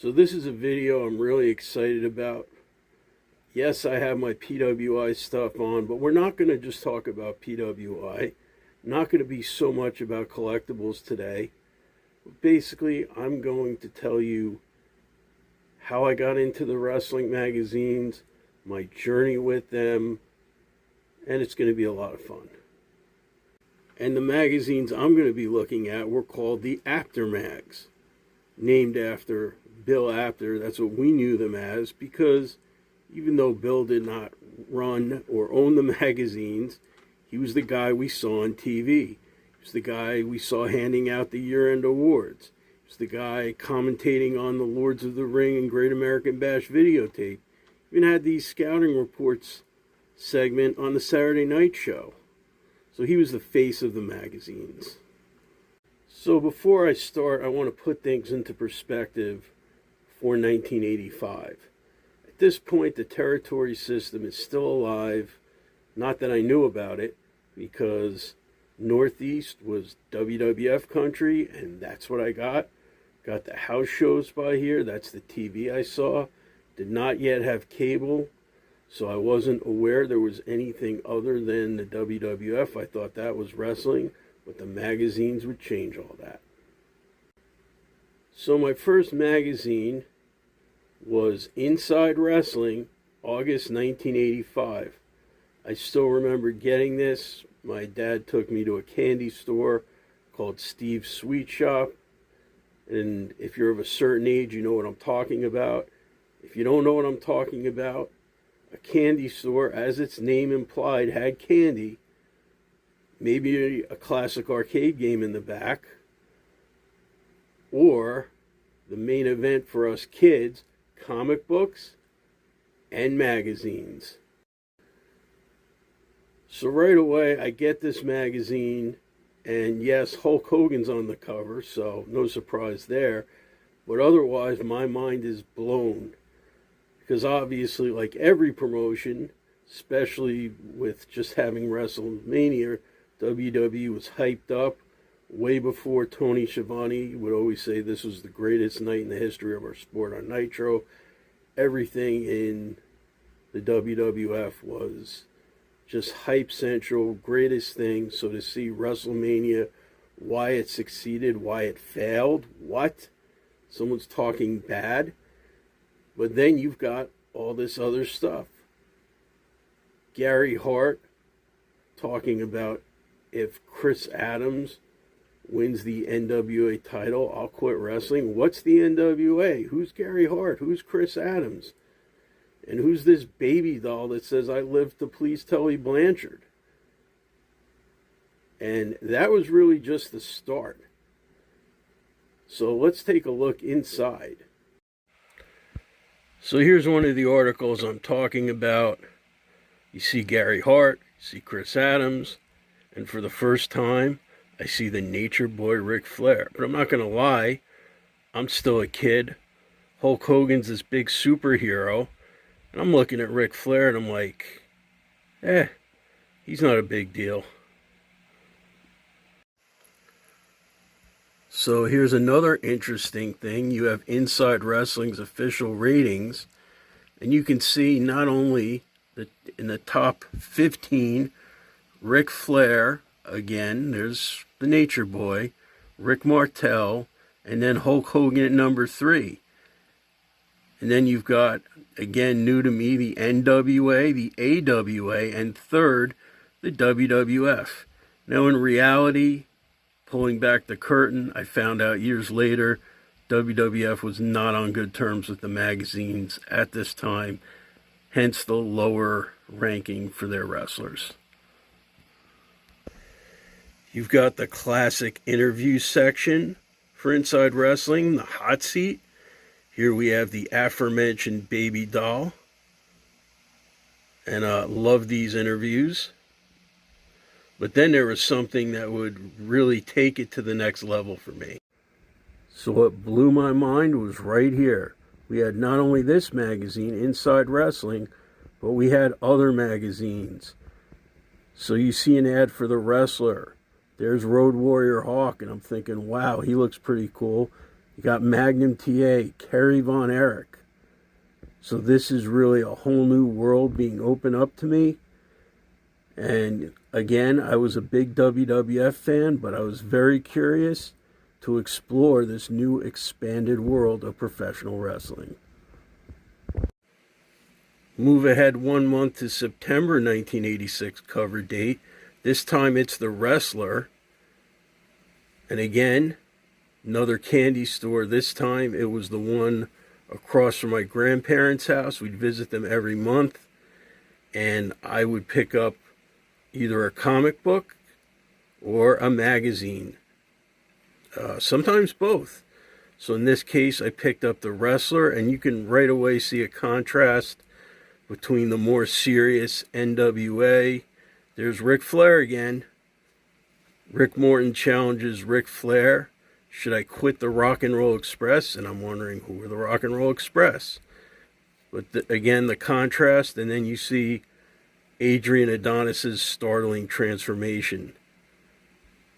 So this is a video I'm really excited about. Yes, I have my PWI stuff on, but we're not going to just talk about PWI. Not going to be so much about collectibles today. Basically, I'm going to tell you how I got into the wrestling magazines, my journey with them, and it's going to be a lot of fun. And the magazines I'm going to be looking at were called the Apter Mags, named after Bill Apter. That's what we knew them as, because even though Bill did not run or own the magazines, he was the guy we saw on TV. He was the guy we saw handing out the year-end awards. He was the guy commentating on the Lords of the Ring and Great American Bash videotape. Even had the scouting reports segment on the Saturday night show. So he was the face of the magazines. So before I start, I want to put things into perspective for 1985. At this point, the territory system is still alive. Not that I knew about it, because Northeast was WWF country, and that's what I got. Got the house shows by here. That's the TV I saw. Did not yet have cable, so I wasn't aware there was anything other than the WWF. I thought that was wrestling, but the magazines would change all that. So my first magazine was Inside Wrestling, August 1985. I still remember getting this. My dad took me to a candy store called Steve's Sweet Shop. And if you're of a certain age, you know what I'm talking about. If you don't know what I'm talking about, a candy store, as its name implied, had candy. Maybe a classic arcade game in the back. Or the main event for us kids, comic books and magazines. So right away, I get this magazine, and yes, Hulk Hogan's on the cover, so no surprise there. But otherwise, my mind is blown. Because obviously, like every promotion, especially with just having WrestleMania, WWE was hyped up way before Tony Schiavone would always say this was the greatest night in the history of our sport on Nitro. Everything in the WWF was just hype central, greatest thing. So to see WrestleMania, why it succeeded, why it failed, what? Someone's talking bad. But then you've got all this other stuff. Gary Hart talking about, if Chris Adams wins the NWA title, I'll quit wrestling. What's the NWA? Who's Gary Hart? Who's Chris Adams? And who's this baby doll that says, I live to please Tully Blanchard? And that was really just the start. So let's take a look inside. So here's one of the articles I'm talking about. You see Gary Hart, you see Chris Adams, and for the first time, I see the Nature Boy Ric Flair. But I'm not going to lie, I'm still a kid. Hulk Hogan's this big superhero, and I'm looking at Ric Flair and I'm like, he's not a big deal. So here's another interesting thing. You have Inside Wrestling's official ratings, and you can see not only in the top 15, Ric Flair, again, there's the Nature Boy, Rick Martel, and then Hulk Hogan at number 3. And then you've got, again, new to me, the NWA, the AWA, and third, the WWF. Now, in reality, pulling back the curtain, I found out years later, WWF was not on good terms with the magazines at this time, hence the lower ranking for their wrestlers. You've got the classic interview section for Inside Wrestling, the hot seat. Here we have the aforementioned baby doll. And I love these interviews. But then there was something that would really take it to the next level for me. So what blew my mind was right here. We had not only this magazine, Inside Wrestling, but we had other magazines. So you see an ad for The Wrestler. There's Road Warrior Hawk, and I'm thinking, wow, he looks pretty cool. You got Magnum TA, Kerry Von Erich. So this is really a whole new world being opened up to me. And again, I was a big WWF fan, but I was very curious to explore this new expanded world of professional wrestling. Move ahead 1 month to September 1986 cover date. This time it's The Wrestler. And again, another candy store. This time it was the one across from my grandparents' house. We'd visit them every month. And I would pick up either a comic book or a magazine. Sometimes both. So in this case, I picked up The Wrestler, and you can right away see a contrast between the more serious NWA. There's Ric Flair again. Rick Morton challenges Ric Flair. Should I quit the Rock and Roll Express? And I'm wondering, who are the Rock and Roll Express? But again, the contrast, and then you see Adrian Adonis's startling transformation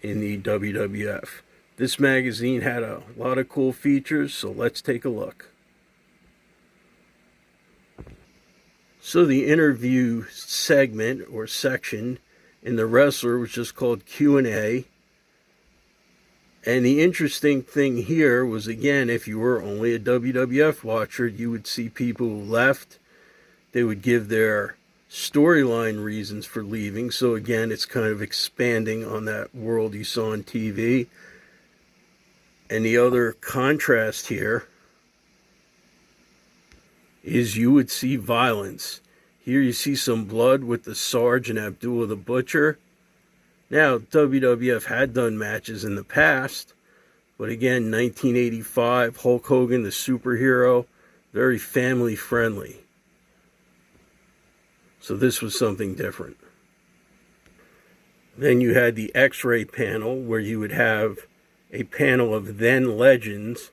in the WWF. This magazine had a lot of cool features, so let's take a look. So the interview segment or section in The Wrestler was just called Q&A. And the interesting thing here was, again, if you were only a WWF watcher, you would see people who left. They would give their storyline reasons for leaving. So again, it's kind of expanding on that world you saw on TV. And the other contrast here is you would see violence. Here you see some blood with the Sarge and Abdullah the Butcher. Now, WWF had done matches in the past, but again, 1985, Hulk Hogan, the superhero, very family friendly. So this was something different. Then you had the X-ray panel, where you would have a panel of then legends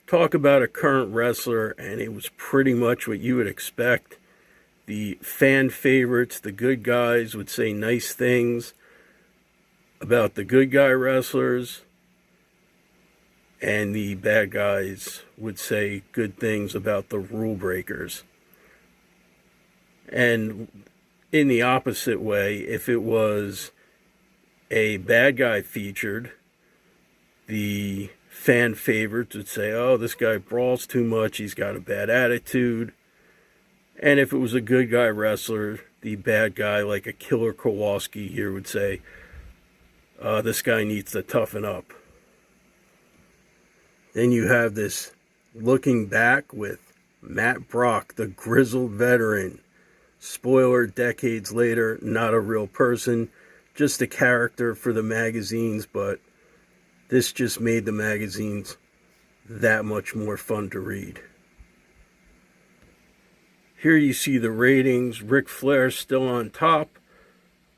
talk about a current wrestler, and it was pretty much what you would expect. The fan favorites, the good guys, would say nice things about the good guy wrestlers, and the bad guys would say good things about the rule breakers. And in the opposite way, if it was a bad guy featured, the fan favorites would say, oh, this guy brawls too much, he's got a bad attitude. And if it was a good guy wrestler, the bad guy, like a Killer Kowalski here, would say, this guy needs to toughen up. Then you have this looking back with Matt Brock, the grizzled veteran. Spoiler, decades later, not a real person, just a character for the magazines, but this just made the magazines that much more fun to read. Here you see the ratings. Ric Flair still on top,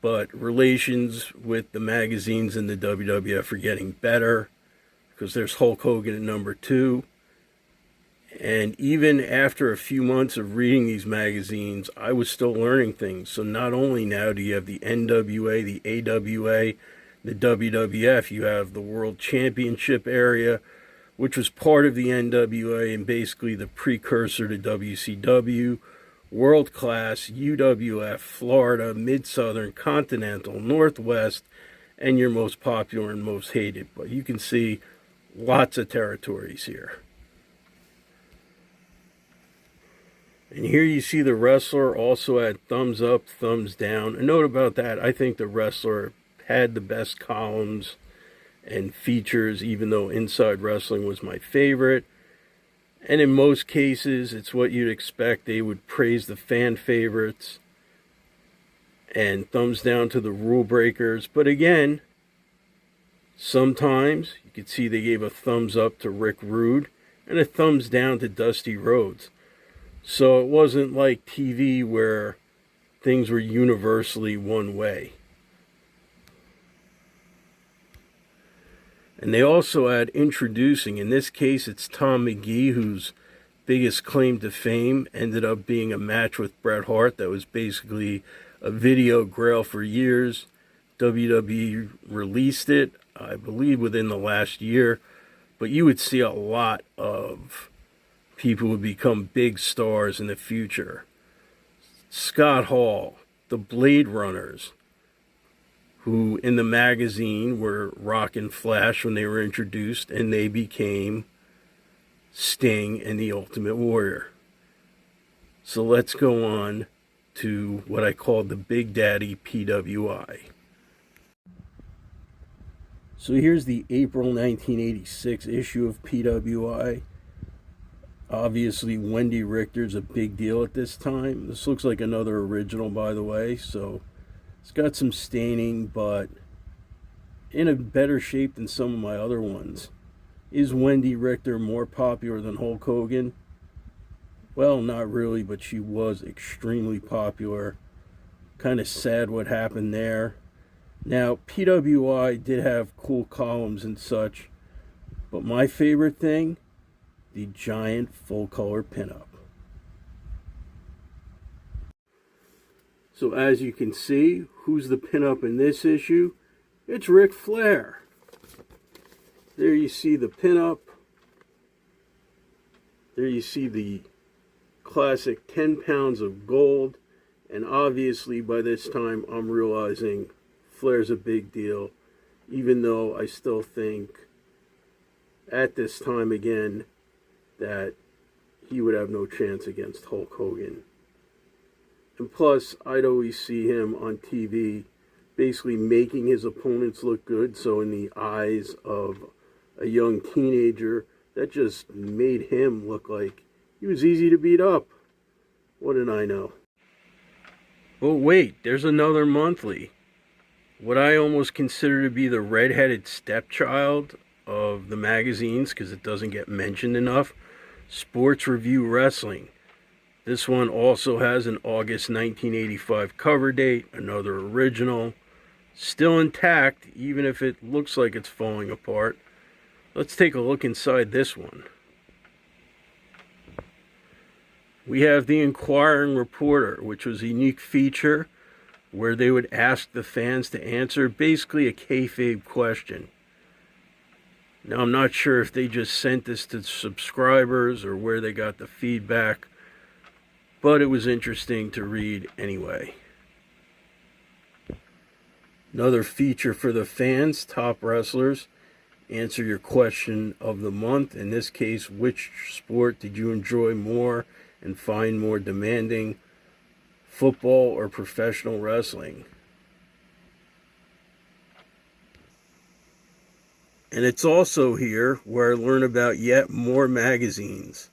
but relations with the magazines and the WWF are getting better, because there's Hulk Hogan at number 2. And even after a few months of reading these magazines, I was still learning things. So not only now do you have the NWA, the AWA, the WWF, you have the World Championship area, which was part of the NWA and basically the precursor to WCW, World Class, UWF, Florida, Mid-Southern, Continental, Northwest, and your most popular and most hated. But you can see lots of territories here. And here you see The Wrestler also had thumbs up, thumbs down. A note about that, I think The Wrestler had the best columns and features, even though Inside Wrestling was my favorite. And in most cases, it's what you'd expect. They would praise the fan favorites and thumbs down to the rule breakers. But again, sometimes you could see they gave a thumbs up to Rick Rude and a thumbs down to Dusty Rhodes. So it wasn't like TV where things were universally one way. And they also had introducing, in this case it's Tom McGee, whose biggest claim to fame ended up being a match with Bret Hart that was basically a video grail for years. WWE released it, I believe, within the last year, but you would see a lot of people who become big stars in the future. Scott Hall, the Blade Runners, who in the magazine were Rock and Flash when they were introduced, and they became Sting and the Ultimate Warrior. So let's go on to what I call the Big Daddy PWI. So here's the April 1986 issue of PWI. Obviously, Wendy Richter's a big deal at this time. This looks like another original, by the way, so it's got some staining, but in a better shape than some of my other ones. Is Wendy Richter more popular than Hulk Hogan? Well, not really, but she was extremely popular. Kind of sad what happened there. Now, PWI did have cool columns and such, but my favorite thing, the giant full-color pinup. So as you can see, who's the pinup in this issue? It's Ric Flair. There you see the pinup. There you see the classic 10 pounds of gold. And obviously by this time I'm realizing Flair's a big deal, even though I still think at this time again that he would have no chance against Hulk Hogan. And plus, I'd always see him on TV basically making his opponents look good, so in the eyes of a young teenager, that just made him look like he was easy to beat up. What did I know? Oh wait, there's another monthly. What I almost consider to be the redheaded stepchild of the magazines, because it doesn't get mentioned enough. Sports Review Wrestling. This one also has an August 1985 cover date, another original. Still intact, even if it looks like it's falling apart. Let's take a look inside this one. We have the Inquiring Reporter, which was a unique feature where they would ask the fans to answer basically a kayfabe question. Now, I'm not sure if they just sent this to subscribers or where they got the feedback, but it was interesting to read anyway. Another feature for the fans, top wrestlers, answer your question of the month. In this case, which sport did you enjoy more and find more demanding, football or professional wrestling? And it's also here where I learn about yet more magazines.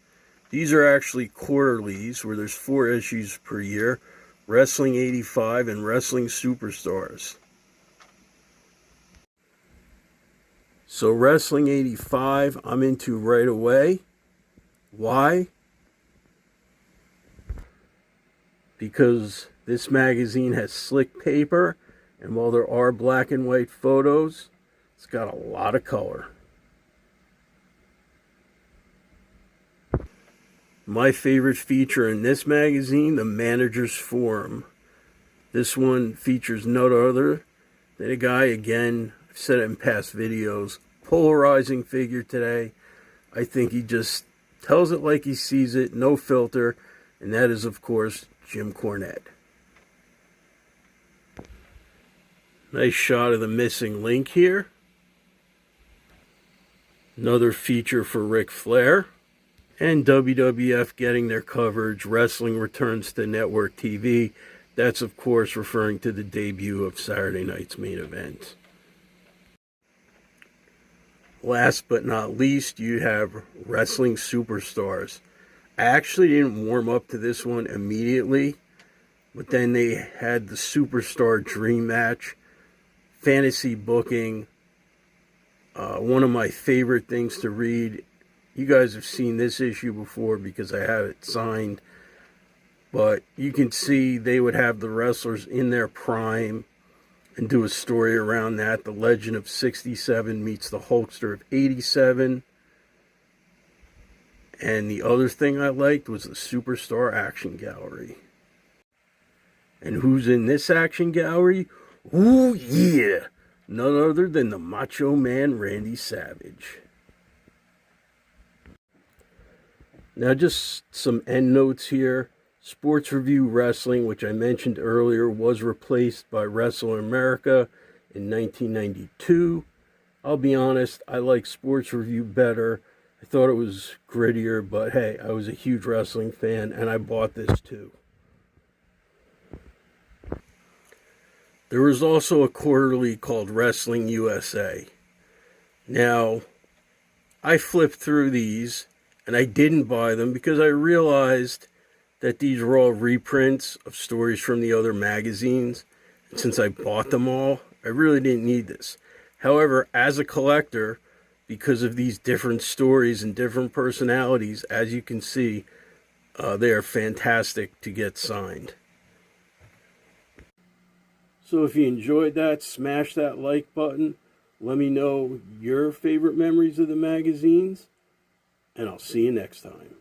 These are actually quarterlies where there's 4 issues per year. Wrestling 85 and Wrestling Superstars. So Wrestling 85 I'm into right away. Why? Because this magazine has slick paper, and while there are black and white photos, it's got a lot of color. My favorite feature in this magazine, the Manager's Forum. This one features none other than a guy, again, I've said it in past videos, polarizing figure today. I think he just tells it like he sees it, no filter, and that is, of course, Jim Cornette. Nice shot of the missing link here. Another feature for Ric Flair. And WWF getting their coverage. Wrestling returns to network TV. That's, of course, referring to the debut of Saturday night's main event. Last but not least, you have Wrestling Superstars. I actually didn't warm up to this one immediately, but then they had the Superstar Dream Match, fantasy booking, one of my favorite things to read. You guys have seen this issue before because I have it signed, but you can see they would have the wrestlers in their prime and do a story around that. The Legend of 67 meets the Hulkster of 87. And the other thing I liked was the Superstar Action Gallery. And who's in this action gallery? Ooh, yeah! None other than the Macho Man Randy Savage. Now, just some end notes here. Sports Review Wrestling, which I mentioned earlier, was replaced by Wrestle America in 1992. I'll be honest, I like Sports Review better. I thought it was grittier, but hey, I was a huge wrestling fan, and I bought this too. There was also a quarterly called Wrestling USA. Now, I flipped through these, and I didn't buy them because I realized that these were all reprints of stories from the other magazines. And since I bought them all, I really didn't need this. However, as a collector, because of these different stories and different personalities, as you can see, they are fantastic to get signed. So if you enjoyed that, smash that like button. Let me know your favorite memories of the magazines, and I'll see you next time.